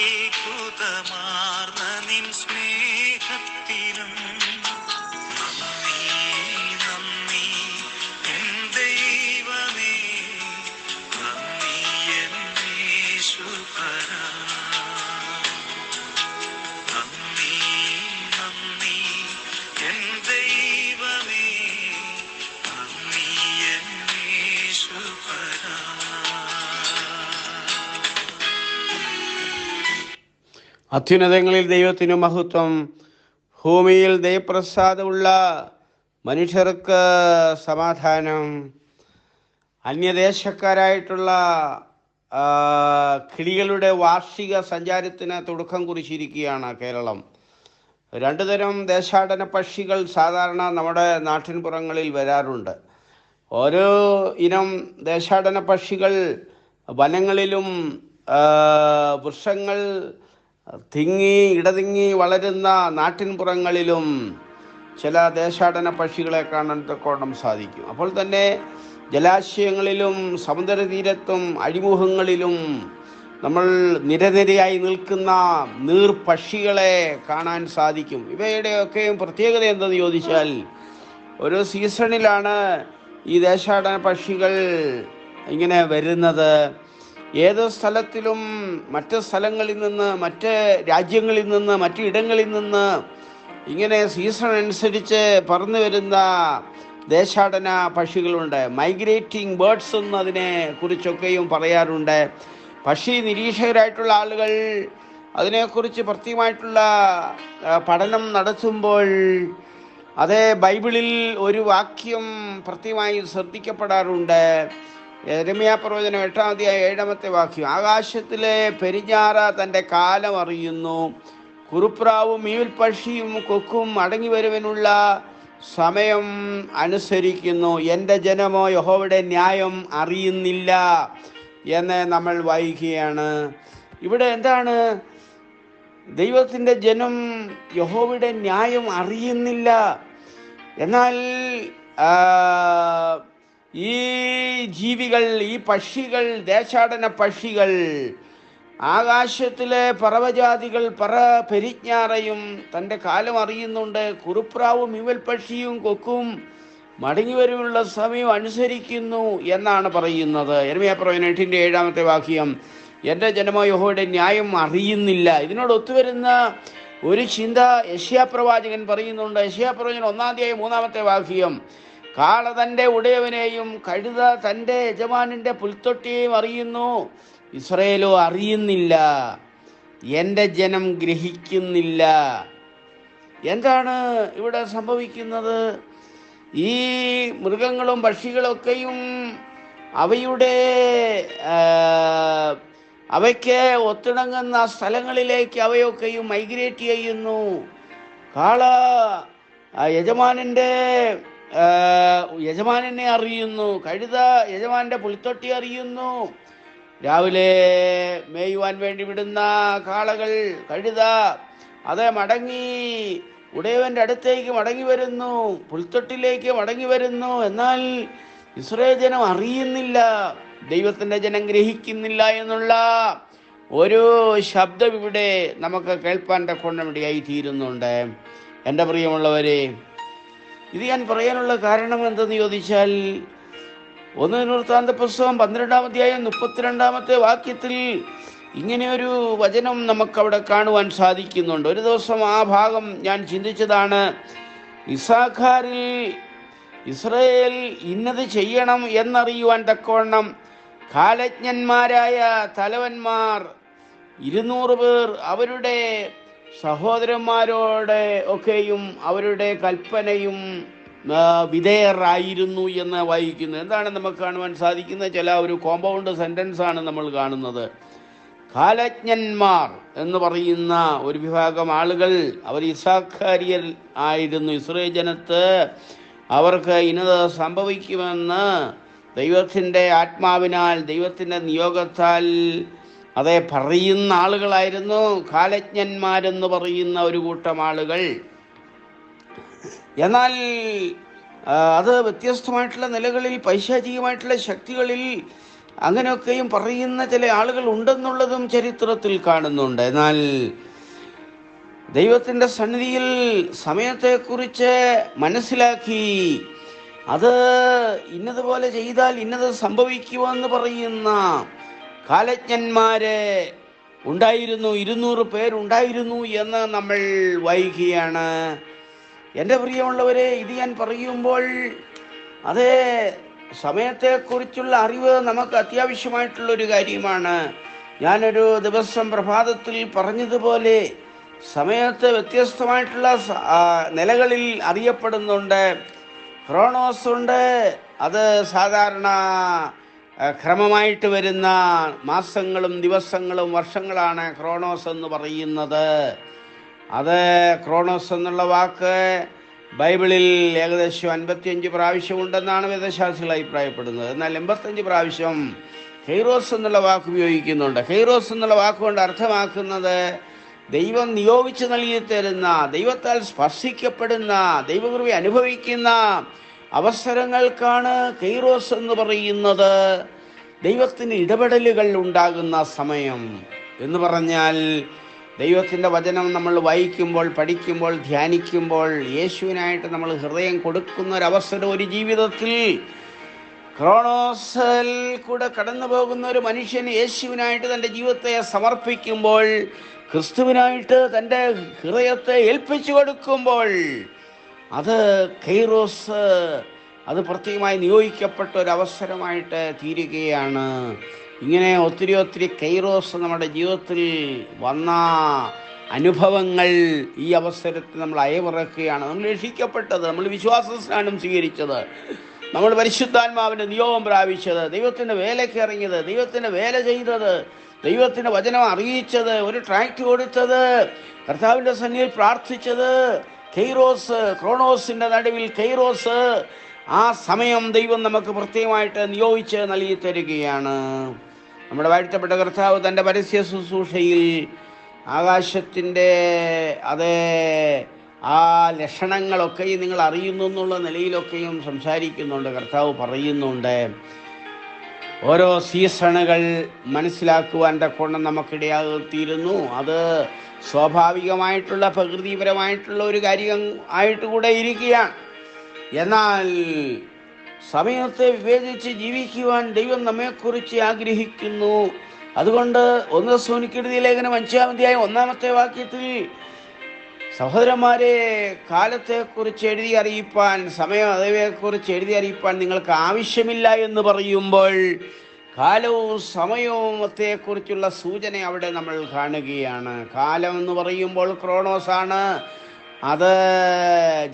അത്ഭുതമാർന്ന നിൻ സ്നേഹത്തിനും നന്ദി നന്ദി എൻ ദൈവമേ, നന്ദി എൻ യേശുപരാ. നന്ദി നന്ദി എൻ ദൈവമേ, നന്ദി എൻ യേശുപരാ. അത്യുന്നതങ്ങളിൽ ദൈവത്തിനു മഹത്വം, ഭൂമിയിൽ ദൈവപ്രസാദമുള്ള മനുഷ്യർക്ക് സമാധാനം. അന്യദേശക്കാരായിട്ടുള്ള കിളികളുടെ വാർഷിക സഞ്ചാരത്തിന് തുടക്കം കുറിച്ചിരിക്കുകയാണ് കേരളം. രണ്ടു തരം ദേശാടന പക്ഷികൾ സാധാരണ നമ്മുടെ നാട്ടിൻപുറങ്ങളിൽ വരാറുണ്ട്. ഓരോ ഇനം ദേശാടന പക്ഷികൾ വനങ്ങളിലും വൃക്ഷങ്ങൾ ഇടതിങ്ങി വളരുന്ന നാട്ടിൻപുറങ്ങളിലും ചില ദേശാടന പക്ഷികളെ കാണാൻ തക്കോണം സാധിക്കും. അപ്പോൾ തന്നെ ജലാശയങ്ങളിലും സമുദ്രതീരത്തും അഴിമുഖങ്ങളിലും നമ്മൾ നിരനിരയായി നിൽക്കുന്ന നീർപക്ഷികളെ കാണാൻ സാധിക്കും. ഇവയുടെയൊക്കെയും പ്രത്യേകത എന്തെന്ന് ചോദിച്ചാൽ, ഒരു സീസണിലാണ് ഈ ദേശാടന പക്ഷികൾ ഇങ്ങനെ വരുന്നത്. ഏത് സ്ഥലത്തിലും മറ്റ് സ്ഥലങ്ങളിൽ നിന്ന്, മറ്റ് രാജ്യങ്ങളിൽ നിന്ന്, മറ്റു ഇടങ്ങളിൽ നിന്ന് ഇങ്ങനെ സീസൺ അനുസരിച്ച് പറന്നു വരുന്ന ദേശാടന പക്ഷികളുണ്ട്. മൈഗ്രേറ്റിംഗ് ബേർഡ്സ് എന്ന് അതിനെ കുറിച്ചൊക്കെയും പറയാറുണ്ട്. പക്ഷി നിരീക്ഷകരായിട്ടുള്ള ആളുകൾ അതിനെക്കുറിച്ച് പ്രത്യേകമായിട്ടുള്ള പഠനം നടത്തുമ്പോൾ അതേ ബൈബിളിൽ ഒരു വാക്യം പ്രത്യേകമായി ശ്രദ്ധിക്കപ്പെടാറുണ്ട്. യെരമ്യാ പ്രവചനം 8-ാം അധ്യായം 7-ാമത്തെ വാക്യം, ആകാശത്തിലെ പെരിഞ്ഞാറ തൻ്റെ കാലം അറിയുന്നു, കുറുപ്രാവും മീൽപക്ഷിയും കൊക്കും അടങ്ങി വരുവാനുള്ള സമയം അനുസരിക്കുന്നു, എൻ്റെ ജനമോ യഹോവയുടെ ന്യായം അറിയുന്നില്ല എന്ന് നമ്മൾ വായിക്കുകയാണ്. ഇവിടെ എന്താണ്? ദൈവത്തിൻ്റെ ജനം യഹോവയുടെ ന്യായം അറിയുന്നില്ല. എന്നാൽ ഈ ജീവികൾ, ഈ പക്ഷികൾ, ദേശാടന പക്ഷികൾ, ആകാശത്തിലെ പറവജാതികൾ പെരിഞ്ഞാറയും തൻ്റെ കാലം അറിയുന്നുണ്ട്, കുറുപ്രാവും ഇവൽ പക്ഷിയും കൊക്കും മടങ്ങി വരുമുള്ള സമയം അനുസരിക്കുന്നു എന്നാണ് പറയുന്നത്. യെരമ്യാ പ്രവചനം 8-ാമത്തെ വാക്യം, എൻ്റെ ജനമോ യഹോവയുടെ ന്യായം അറിയുന്നില്ല. ഇതിനോട് ഒത്തുവരുന്ന ഒരു ചിന്ത യെശയ്യാ പ്രവാചകൻ പറയുന്നുണ്ട്. യെശയ്യാ പ്രവചനം 1-ാം അധ്യായം 3-ാമത്തെ വാക്യം, കാള തൻ്റെ ഉടയവനെയും കഴുത തൻ്റെ യജമാനൻ്റെ പുൽത്തൊട്ടിയെയും അറിയുന്നു, ഇസ്രായേലോ അറിയുന്നില്ല, എൻ്റെ ജനം ഗ്രഹിക്കുന്നില്ല. എന്താണ് ഇവിടെ സംഭവിക്കുന്നത്? ഈ മൃഗങ്ങളും പക്ഷികളൊക്കെയും അവയ്ക്ക് ഒത്തിണങ്ങുന്ന സ്ഥലങ്ങളിലേക്ക് അവയൊക്കെയും മൈഗ്രേറ്റ് ചെയ്യുന്നു. കാള യജമാനെ അറിയുന്നു, കഴുത യജമാന്റെ പുൽത്തൊട്ടി അറിയുന്നു. രാവിലെ മേയുവാൻ വേണ്ടി വിടുന്ന കാളകൾ, കഴുത അത് മടങ്ങി ഉടയവന്റെ അടുത്തേക്ക് മടങ്ങി വരുന്നു, പുൽത്തൊട്ടിലേക്ക് മടങ്ങി വരുന്നു. എന്നാൽ ഇസ്രായേൽ ജനം അറിയുന്നില്ല, ദൈവത്തിന്റെ ജനം ഗ്രഹിക്കുന്നില്ല എന്നുള്ള ഒരു ശബ്ദം ഇവിടെ നമുക്ക് കേൾപ്പാൻ തക്കോണമിടയായി തീരുന്നുണ്ട്. എൻ്റെ പ്രിയമുള്ളവരെ, ഇത് ഞാൻ പറയാനുള്ള കാരണം എന്തെന്ന് ചോദിച്ചാൽ, 1 ദിനവൃത്താന്ത പുസ്തകം 12-ാം അധ്യായം 32-ാമത്തെ വാക്യത്തിൽ ഇങ്ങനെയൊരു വചനം നമുക്കവിടെ കാണുവാൻ സാധിക്കുന്നുണ്ട്. ഒരു ദിവസം ആ ഭാഗം ഞാൻ ചിന്തിച്ചതാണ്. ഇസ്സാഖാരിൽ ഇസ്രായേൽ ഇന്നത് ചെയ്യണം എന്നറിയുവാൻ തക്കവണ്ണം കാലജ്ഞന്മാരായ തലവന്മാർ 200 പേർ അവരുടെ സഹോദരന്മാരോട് ഒക്കെയും അവരുടെ കൽപ്പനയും വിധേയരായിരുന്നു എന്ന് വായിക്കുന്നു. എന്താണ് നമുക്ക് കാണുവാൻ സാധിക്കുന്നത്? ചില ഒരു കോമ്പൗണ്ട് സെന്റൻസ് ആണ് നമ്മൾ കാണുന്നത്. കാലജ്ഞന്മാർ എന്ന് പറയുന്ന ഒരു വിഭാഗം ആളുകൾ, അവർ ഇസ്സാഖാര്യർ ആയിരുന്നു. ഇസ്രായേൽ ജനത്ത് അവർക്ക് ഇന്നത് സംഭവിക്കുമെന്ന് ദൈവത്തിൻ്റെ ആത്മാവിനാൽ, ദൈവത്തിൻ്റെ നിയോഗത്താൽ അതെ പറയുന്ന ആളുകളായിരുന്നു കാലജ്ഞന്മാരെന്ന് പറയുന്ന ഒരു കൂട്ടം ആളുകൾ. എന്നാൽ അത് വ്യത്യസ്തമായിട്ടുള്ള നിലകളിൽ, പൈശാചികമായിട്ടുള്ള ശക്തികളിൽ അങ്ങനെയൊക്കെയും പറയുന്ന ചില ആളുകൾ ഉണ്ടെന്നുള്ളതും ചരിത്രത്തിൽ കാണുന്നുണ്ട്. എന്നാൽ ദൈവത്തിൻ്റെ സന്നിധിയിൽ സമയത്തെക്കുറിച്ച് മനസ്സിലാക്കി അത് ഇന്നതുപോലെ ചെയ്താൽ ഇന്നത് സംഭവിക്കുമെന്ന് പറയുന്ന കാലജ്ഞന്മാരെ ഉണ്ടായിരുന്നു, 200 പേരുണ്ടായിരുന്നു എന്ന് നമ്മൾ വായിക്കുകയാണ്. എൻ്റെ പ്രിയമുള്ളവരെ, ഇത് ഞാൻ പറയുമ്പോൾ അതേ സമയത്തെക്കുറിച്ചുള്ള അറിവ് നമുക്ക് അത്യാവശ്യമായിട്ടുള്ളൊരു കാര്യമാണ്. ഞാനൊരു ദിവസം പ്രഭാതത്തിൽ പറഞ്ഞതുപോലെ സമയത്ത് വ്യത്യസ്തമായിട്ടുള്ള നിലകളിൽ അറിയപ്പെടുന്നുണ്ട്. ക്രോണോസ് ഉണ്ട്, അത് സാധാരണ ക്രമമായിട്ട് വരുന്ന മാസങ്ങളും ദിവസങ്ങളും വർഷങ്ങളാണ് ക്രോണോസ് എന്ന് പറയുന്നത്. അത് ക്രോണോസ് എന്നുള്ള വാക്ക് ബൈബിളിൽ ഏകദേശം 55 പ്രാവശ്യം ഉണ്ടെന്നാണ് വേദശാസ്ത്രികൾ അഭിപ്രായപ്പെടുന്നത്. എന്നാൽ 85 പ്രാവശ്യം കൈറോസ് എന്നുള്ള വാക്ക് ഉപയോഗിക്കുന്നുണ്ട്. കൈറോസ് എന്നുള്ള വാക്കുകൊണ്ട് അർത്ഥമാക്കുന്നത് ദൈവം നിയോഗിച്ച് നൽകി തരുന്ന, ദൈവത്താൽ സ്പർശിക്കപ്പെടുന്ന, ദൈവകൃപ അനുഭവിക്കുന്ന അവസരങ്ങൾക്കാണ് കൈറോസ് എന്ന് പറയുന്നത്. ദൈവത്തിന് ഇടപെടലുകൾ ഉണ്ടാകുന്ന സമയം എന്ന് പറഞ്ഞാൽ ദൈവത്തിൻ്റെ വചനം നമ്മൾ വായിക്കുമ്പോൾ, പഠിക്കുമ്പോൾ, ധ്യാനിക്കുമ്പോൾ യേശുവിനായിട്ട് നമ്മൾ ഹൃദയം കൊടുക്കുന്ന ഒരവസരം ഒരു ജീവിതത്തിൽ ക്രോണോസിൽ കൂടെ കടന്നു പോകുന്ന ഒരു മനുഷ്യൻ യേശുവിനായിട്ട് തൻ്റെ ജീവിതത്തെ സമർപ്പിക്കുമ്പോൾ, ക്രിസ്തുവിനായിട്ട് തൻ്റെ ഹൃദയത്തെ ഏൽപ്പിച്ചു കൊടുക്കുമ്പോൾ അത് കൈറോസ്, അത് പ്രത്യേകമായി നിയോഗിക്കപ്പെട്ട ഒരു അവസരമായിട്ട് തീരുകയാണ്. ഇങ്ങനെ ഒത്തിരി കൈറോസ് നമ്മുടെ ജീവിതത്തിൽ വന്ന അനുഭവങ്ങൾ ഈ അവസരത്തിൽ നമ്മൾ അയവിറക്കുകയാണ്. നമ്മൾ രക്ഷിക്കപ്പെട്ടത്, നമ്മൾ വിശ്വാസ സ്നാനം സ്വീകരിച്ചത്, നമ്മൾ പരിശുദ്ധാത്മാവിൻ്റെ നിയോഗം പ്രാപിച്ചത്, ദൈവത്തിൻ്റെ വേലയ്ക്ക് ഇറങ്ങിയത്, ദൈവത്തിൻ്റെ വേല ചെയ്തത്, ദൈവത്തിൻ്റെ വചനം അറിയിച്ചത്, ഒരു ട്രാക്ട് കൊടുത്തത്, കർത്താവിൻ്റെ സന്നിധിയിൽ പ്രാർത്ഥിച്ചത്, കൈറോസ്, ക്രോണോസിൻ്റെ നടുവിൽ കൈറോസ്, ആ സമയം ദൈവം നമുക്ക് പ്രത്യേകമായിട്ട് നിയോഗിച്ച് നൽകി തരികയാണ്. നമ്മുടെ വാഴ്ത്തപ്പെട്ട കർത്താവ് തൻ്റെ പരസ്യ ശുശ്രൂഷയിൽ ആകാശത്തിൻ്റെ അതേ ആ ലക്ഷണങ്ങളൊക്കെയും നിങ്ങൾ അറിയുന്നു എന്നുള്ള നിലയിലൊക്കെയും സംസാരിക്കുന്നുണ്ട്. കർത്താവ് പറയുന്നുണ്ട്, ഓരോ സീസണുകൾ മനസ്സിലാക്കുവാൻ തക്കവണ്ണം നമുക്കിടയാകത്തിയിരുന്നു. അത് സ്വാഭാവികമായിട്ടുള്ള പ്രകൃതിപരമായിട്ടുള്ള ഒരു കാര്യം ആയിട്ട് കൂടെ ഇരിക്കുകയാണ്. എന്നാൽ സമയത്തെ വിവേചിച്ച് ജീവിക്കുവാൻ ദൈവം നമ്മെക്കുറിച്ച് ആഗ്രഹിക്കുന്നു. അതുകൊണ്ട് 1 തെസ്സലോനിക്കരുടെ ലേഖനം 5-ാം അധ്യായം 1-ാമത്തെ വാക്യത്തിൽ സഹോദരന്മാരെ, കാലത്തെക്കുറിച്ച് എഴുതി അറിയിപ്പാൻ, സമയം അതേക്കുറിച്ച് എഴുതി അറിയിപ്പാൻ നിങ്ങൾക്ക് ആവശ്യമില്ല എന്ന് പറയുമ്പോൾ കാലവും സമയവും ത്തെക്കുറിച്ചുള്ള സൂചന അവിടെ നമ്മൾ കാണുകയാണ്. കാലം എന്ന് പറയുമ്പോൾ ക്രോണോസാണ്. അത്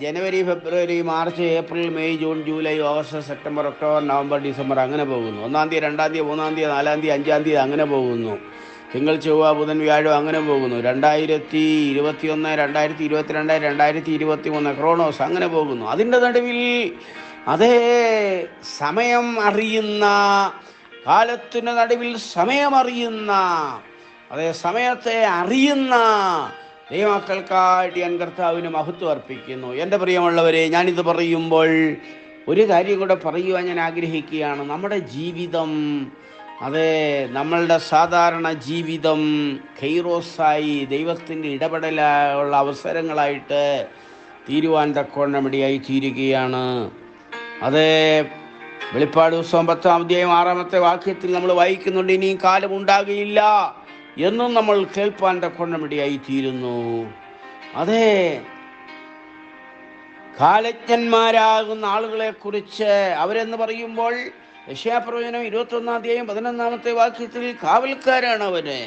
ജനുവരി, ഫെബ്രുവരി, March, April, May, June, July, August, September, October, November, December അങ്ങനെ പോകുന്നു. 1-ാം തീയതി, 2-ാം തീയതി, 3-ാം തീയതി, 4-ാം തീയതി, 5-ാം തീയതി അങ്ങനെ പോകുന്നു. തിങ്കൾ, ചൊവ്വ, ബുധൻ, വ്യാഴം അങ്ങനെ പോകുന്നു. 2021, 2022, 2023 ക്രോണോസ് അങ്ങനെ പോകുന്നു. അതിൻ്റെ നടുവിൽ അതേ സമയം അറിയുന്ന, കാലത്തിൻ്റെ നടുവിൽ സമയമറിയുന്ന, അതേ സമയത്തെ അറിയുന്ന ദൈവമക്കൾക്കായിട്ട് ഞാൻ കർത്താവിന് മഹത്വം അർപ്പിക്കുന്നു. എൻ്റെ പ്രിയമുള്ളവരെ, ഞാനിത് പറയുമ്പോൾ ഒരു കാര്യം കൂടെ പറയുവാൻ ഞാൻ ആഗ്രഹിക്കുകയാണ്. നമ്മുടെ ജീവിതം, അതെ നമ്മളുടെ സാധാരണ ജീവിതം കൈറോസായി ദൈവത്തിൻ്റെ ഇടപെടലുള്ള അവസരങ്ങളായിട്ട് തീരുവാൻ തക്കവണ്ണം ഇടയായി തീരുകയാണ്. അത് വെളിപ്പാട് പുസ്തകം 10-ാം അധ്യായം 6-ാമത്തെ വാക്യത്തിൽ നമ്മൾ വായിക്കുന്നുണ്ട്, ഇനിയും കാലം ഉണ്ടാകുകയില്ല എന്നും നമ്മൾ കേൾപ്പാൻ തക്കവണ്ണം ഇടയായി തീരുന്നു. അതെ, കാലജ്ഞന്മാരാകുന്ന ആളുകളെ കുറിച്ച് അവരെന്ന് പറയുമ്പോൾ യെശയ്യാപ്രവചനം 21-ാം അധ്യായം 11-ാമത്തെ വാക്യത്തിൽ കാവൽക്കാരാണ് അവര്.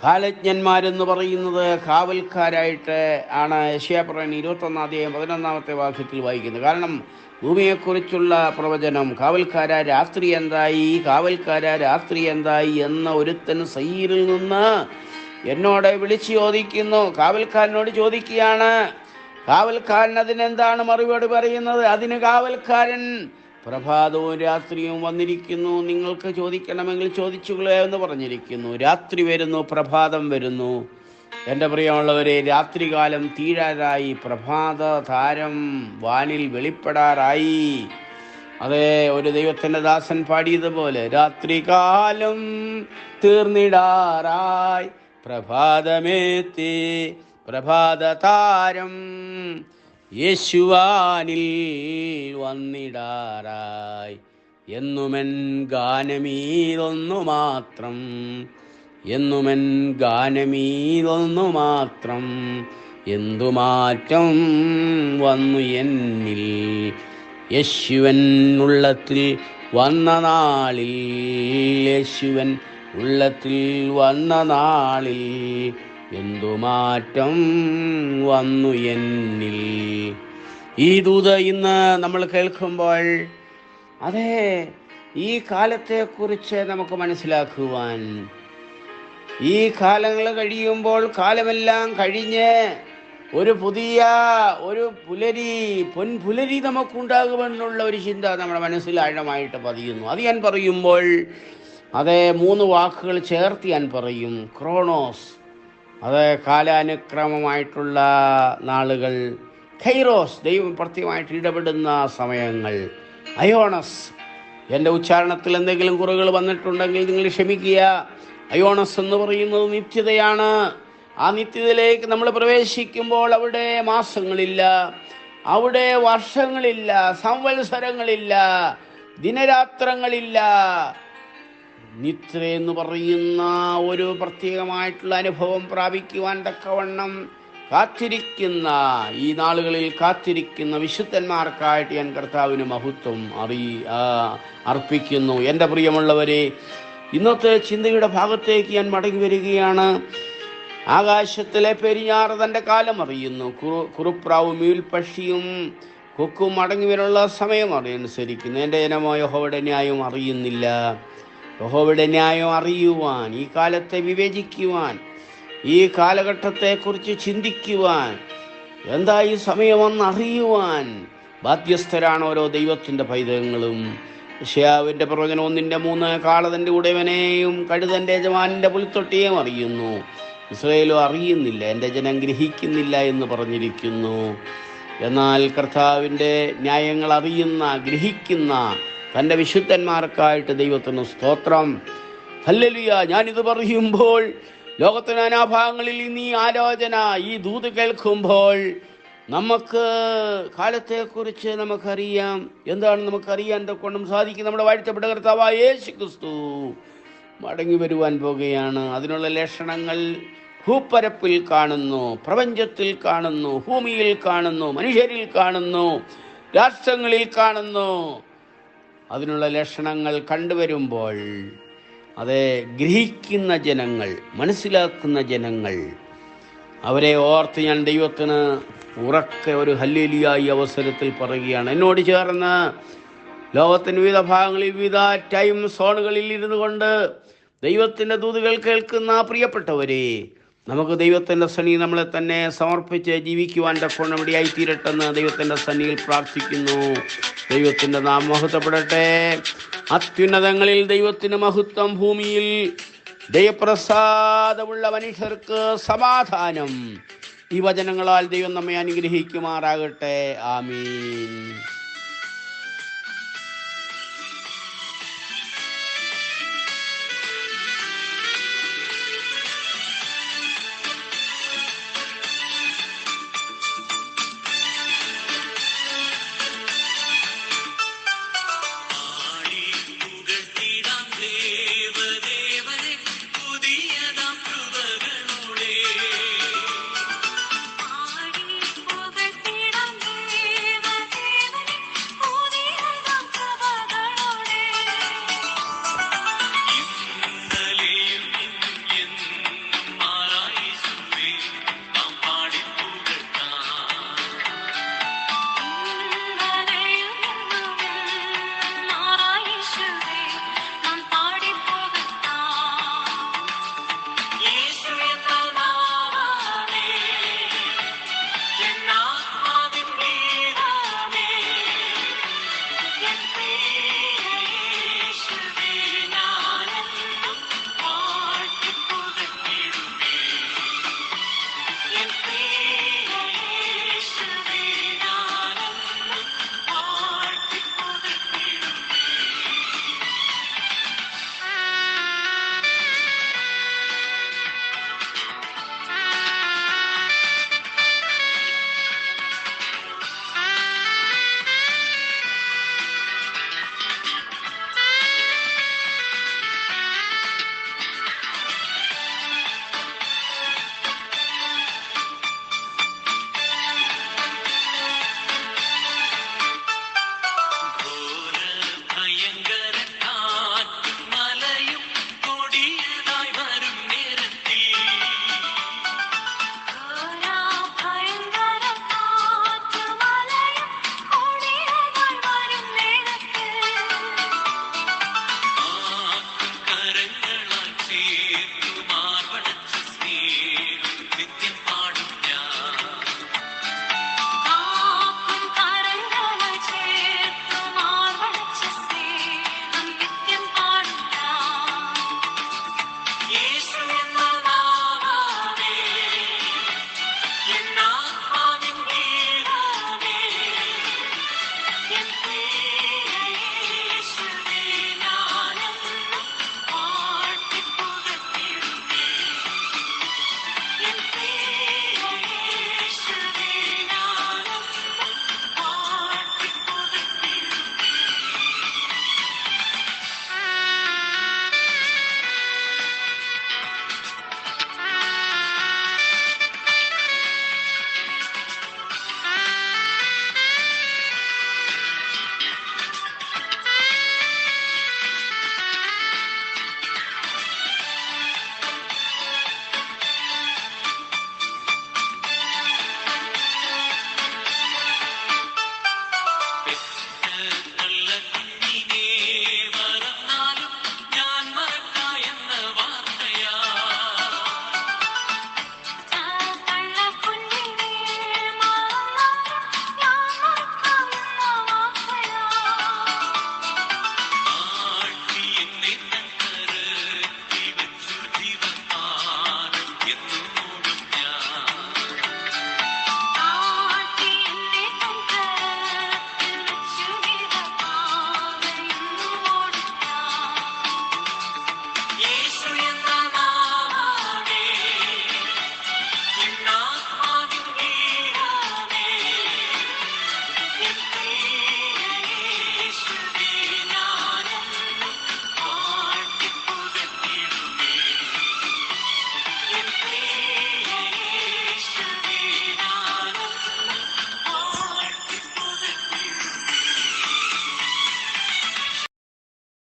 കാലജ്ഞന്മാരെന്ന് പറയുന്നത് കാവൽക്കാരായിട്ട് ആണ് യെശയ്യാപ്രവചനം 21-ാം അധ്യായം 11-ാമത്തെ വാക്യത്തിൽ വായിക്കുന്നത്. കാരണം ഭൂമിയെക്കുറിച്ചുള്ള പ്രവചനം, കാവൽക്കാര രാത്രി എന്തായി, കാവൽക്കാര രാത്രി എന്തായി എന്ന ഒരുത്തൻ സയ്യിരിൽ നിന്ന് എന്നോട് വിളിച്ചു ചോദിക്കുന്നു. കാവൽക്കാരനോട് ചോദിക്കുകയാണ്. കാവൽക്കാരൻ അതിനെന്താണ് മറുപടി പറയുന്നത്? അതിന് കാവൽക്കാരൻ, പ്രഭാതവും രാത്രിയും വന്നിരിക്കുന്നു, നിങ്ങൾക്ക് ചോദിക്കണമെങ്കിൽ ചോദിച്ചുകൊള്ളുക എന്ന് പറഞ്ഞിരിക്കുന്നു. രാത്രി വരുന്നു, പ്രഭാതം വരുന്നു. എൻ്റെ പ്രിയമുള്ളവരെ, രാത്രികാലം തീരാറായി, പ്രഭാത താരം വാനിൽ വെളിപ്പെടാറായി. അതേ, ഒരു ദൈവത്തിൻ്റെ ദാസൻ പാടിയതുപോലെ, രാത്രികാലം തീർന്നിടാറായി, പ്രഭാതമേത്തി, പ്രഭാതതാരം യേശുവാനിൽ വന്നിടാറായി. എന്നുമെൻ ഗാനമീതൊന്നു മാത്രം, എന്നുമെൻ ഗാനമീതൊന്നു മാത്രം. എന്തുമാറ്റം വന്നു എന്നിൽ, യേശുവൻ ഉള്ളത്തിൽ വന്ന നാളിൽ, യേശുവൻ ഉള്ളത്തിൽ വന്ന നാളിൽ. എന്തുമാറ്റം വന്നു എന്നിൽ. ഈ ദൂത് ഇന്ന് നമ്മൾ കേൾക്കുമ്പോൾ, അതെ, ഈ കാലത്തെക്കുറിച്ച് നമുക്ക് മനസ്സിലാക്കുവാൻ, ഈ കാലങ്ങൾ കഴിയുമ്പോൾ, കാലമെല്ലാം കഴിഞ്ഞ് ഒരു പുതിയ ഒരു പൊൻപുലരി നമുക്കുണ്ടാകുമെന്നുള്ള ഒരു ചിന്ത നമ്മുടെ മനസ്സിൽ ആഴമായിട്ട് പതിയുന്നു. അത് ഞാൻ പറയുമ്പോൾ, അതേ, 3 വാക്കുകൾ ചേർത്ത് ഞാൻ പറയും. ക്രോണോസ്, അത് കാലാനുക്രമമായിട്ടുള്ള നാളുകൾ. കൈറോസ്, ദൈവം പ്രത്യേകമായിട്ട് ഇടപെടുന്ന സമയങ്ങൾ. അയോണസ്, എൻ്റെ ഉച്ചാരണത്തിൽ എന്തെങ്കിലും കുറവുകൾ വന്നിട്ടുണ്ടെങ്കിൽ നിങ്ങൾ ക്ഷമിക്കുക. അയോണസ് എന്ന് പറയുന്നത് നിത്യതയാണ്. ആ നിത്യതയിലേക്ക് നമ്മൾ പ്രവേശിക്കുമ്പോൾ അവിടെ മാസങ്ങളില്ല, അവിടെ വർഷങ്ങളില്ല, സംവത്സരങ്ങളില്ല, ദിനരാത്രങ്ങളില്ല. നിദ്ര എന്ന് പറയുന്ന ഒരു പ്രത്യേകമായിട്ടുള്ള അനുഭവം പ്രാപിക്കുവാൻ തക്കവണ്ണം കാത്തിരിക്കുന്ന, ഈ നാളുകളിൽ കാത്തിരിക്കുന്ന വിശുദ്ധന്മാർക്കായിട്ട് ഞാൻ കർത്താവിന് മഹത്വം അർപ്പിക്കുന്നു. എൻ്റെ പ്രിയമുള്ളവരെ, ഇന്നത്തെ ചിന്തയുടെ ഭാഗത്തേക്ക് ഞാൻ മടങ്ങി വരികയാണ്. ആകാശത്തിലെ പെരിഞ്ഞാറ് തൻ്റെ കാലം അറിയുന്നു, കുറുപ്രാവും മീൽപക്ഷിയും കൊക്കും മടങ്ങി വരാനുള്ള സമയം അനുസരിക്കുന്നു. എൻ്റെ ജനമോ യഹോവയുടെ ന്യായം അറിയുന്നില്ല. യഹോവയുടെ ന്യായം അറിയുവാൻ, ഈ കാലത്തെ വിവേചിക്കുവാൻ, ഈ കാലഘട്ടത്തെക്കുറിച്ച് ചിന്തിക്കുവാൻ, എന്താ ഈ സമയമെന്ന് അറിയുവാൻ ബാധ്യസ്ഥരാണ് ഓരോ ദൈവത്തിൻ്റെ പൈതങ്ങളും. യെശയ്യാവിൻ്റെ പ്രവചനം 1:3, കാളതൻ്റെ ഉടയവനെയും കഴുതൻ്റെ യജമാനൻ്റെ പുൽത്തൊട്ടിയെയും അറിയുന്നു, ഇസ്രായേലും അറിയുന്നില്ല, എൻ്റെ ജനം ഗ്രഹിക്കുന്നില്ല എന്ന് പറഞ്ഞിരിക്കുന്നു. എന്നാൽ കർത്താവിൻ്റെ ന്യായങ്ങൾ അറിയുന്ന, ഗ്രഹിക്കുന്ന തൻ്റെ വിശുദ്ധന്മാർക്കായിട്ട് ദൈവത്തിന് സ്തോത്രം. ഹല്ലേലൂയ. ഞാനിത് പറയുമ്പോൾ, ലോകത്തിന് നാനാഭാഗങ്ങളിൽ ഇന്ന് ഈ ആലോചന, ഈ ദൂത് കേൾക്കുമ്പോൾ, നമുക്ക് കാലത്തെക്കുറിച്ച് നമുക്കറിയാം. എന്താണ് നമുക്കറിയാൻ കൊണ്ടും സാധിക്കും? നമ്മുടെ വാഴ്ത്തപ്പെട്ട കർത്താവായ യേശു ക്രിസ്തു മടങ്ങി വരുവാൻ പോകുകയാണ്. അതിനുള്ള ലക്ഷണങ്ങൾ ഭൂപ്പരപ്പിൽ കാണുന്നു, പ്രപഞ്ചത്തിൽ കാണുന്നു, ഭൂമിയിൽ കാണുന്നു, മനുഷ്യരിൽ കാണുന്നു, രാഷ്ട്രങ്ങളിൽ കാണുന്നു. അതിനുള്ള ലക്ഷണങ്ങൾ കണ്ടുവരുമ്പോൾ, അതെ, ഗ്രഹിക്കുന്ന ജനങ്ങൾ, മനസ്സിലാക്കുന്ന ജനങ്ങൾ, അവരെ ഓർത്ത് ഞാൻ ദൈവത്തിന് ഉറക്കെ ഒരു ഹല്ലേലൂയ ഈ അവസരത്തിൽ പറയുകയാണ്. എന്നോട് ചേർന്ന് ലോകത്തിൻ്റെ വിവിധ ഭാഗങ്ങളിൽ, വിവിധ ടൈം സോണുകളിൽ ഇരുന്നു കൊണ്ട് ദൈവത്തിൻ്റെ ദൂതുകൾ കേൾക്കുന്ന പ്രിയപ്പെട്ടവരെ, നമുക്ക് ദൈവത്തിൻ്റെ സന്നിധിയിൽ നമ്മളെ തന്നെ സമർപ്പിച്ച് ജീവിക്കുവാൻ തക്കവണ്ണം ഇടയായി തീരട്ടെന്ന് ദൈവത്തിൻ്റെ സന്നിധിയിൽ പ്രാർത്ഥിക്കുന്നു. ദൈവത്തിൻ്റെ നാമം മഹത്വപ്പെടട്ടെ. അത്യുന്നതങ്ങളിൽ ദൈവത്തിന് മഹത്വം, ഭൂമിയിൽ ദയപ്രസാദമുള്ള മനുഷ്യർക്ക് സമാധാനം. ഈ വചനങ്ങളാൽ ദൈവം നമ്മെ അനുഗ്രഹിക്കുമാറാകട്ടെ. ആമീൻ.